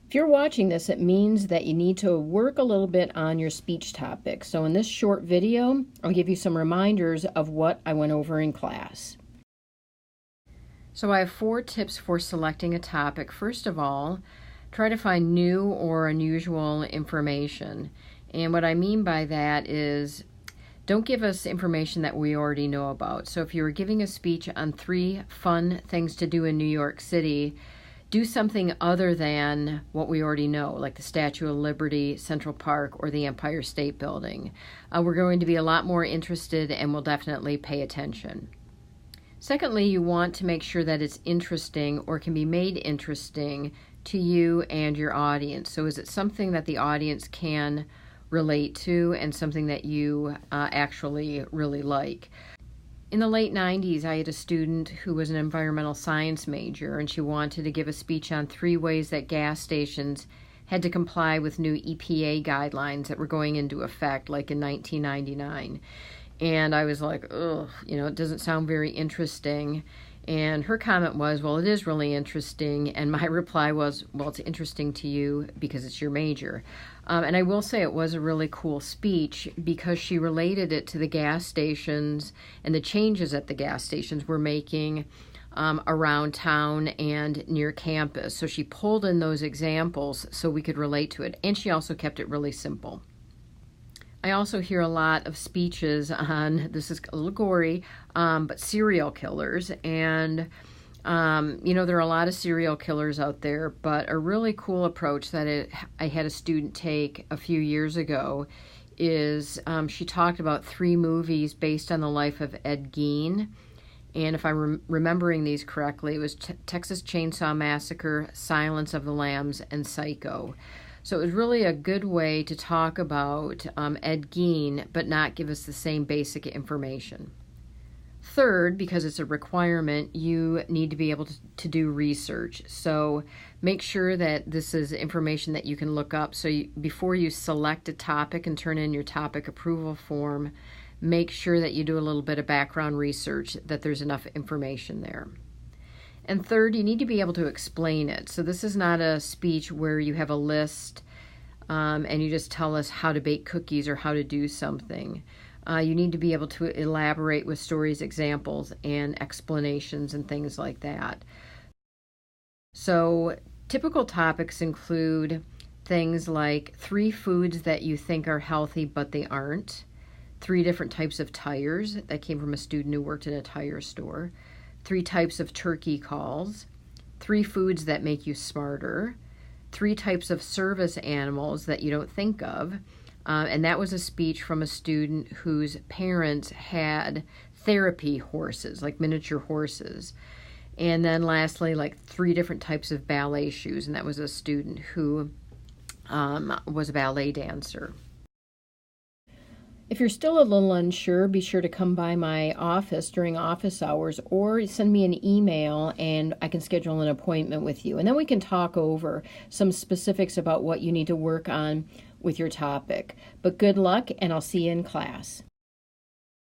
If you're watching this, it means that you need to work a little bit on your speech topic. So in this short video, I'll give you some reminders of what I went over in class. So I have 4 tips for selecting a topic. First of all, try to find new or unusual information. And what I mean by that is, don't give us information that we already know about. So if you were giving a speech on 3 fun things to do in New York City, do something other than what we already know, like the Statue of Liberty, Central Park, or the Empire State Building. We're going to be a lot more interested and will definitely pay attention. Secondly, you want to make sure that it's interesting or can be made interesting to you and your audience. So is it something that the audience can relate to and something that you actually really like? In the late 90s, I had a student who was an environmental science major, and she wanted to give a speech on 3 ways that gas stations had to comply with new EPA guidelines that were going into effect, like in 1999. And I was like, ugh, it doesn't sound very interesting. And her comment was, well, it is really interesting. And my reply was, well, it's interesting to you because it's your major. And I will say it was a really cool speech because she related it to the gas stations and the changes that the gas stations were making around town and near campus. So she pulled in those examples so we could relate to it. And she also kept it really simple. I also hear a lot of speeches on, this is a little gory, but serial killers. And, there are a lot of serial killers out there, but a really cool approach that I had a student take a few years ago is she talked about 3 movies based on the life of Ed Gein. And if I'm remembering these correctly, it was Texas Chainsaw Massacre, Silence of the Lambs, and Psycho. So it was really a good way to talk about Ed Gein, but not give us the same basic information. Third, because it's a requirement, you need to be able to do research. So make sure that this is information that you can look up. So before you select a topic and turn in your topic approval form, make sure that you do a little bit of background research, that there's enough information there. And third, you need to be able to explain it. So this is not a speech where you have a list and you just tell us how to bake cookies or how to do something. You need to be able to elaborate with stories, examples, and explanations and things like that. So typical topics include things like 3 foods that you think are healthy but they aren't, 3 different types of tires. That came from a student who worked in a tire store. 3 types of turkey calls, 3 foods that make you smarter, 3 types of service animals that you don't think of. And that was a speech from a student whose parents had therapy horses, like miniature horses. And then lastly, like 3 different types of ballet shoes. And that was a student who was a ballet dancer. If you're still a little unsure, be sure to come by my office during office hours or send me an email and I can schedule an appointment with you. And then we can talk over some specifics about what you need to work on with your topic. But good luck, and I'll see you in class.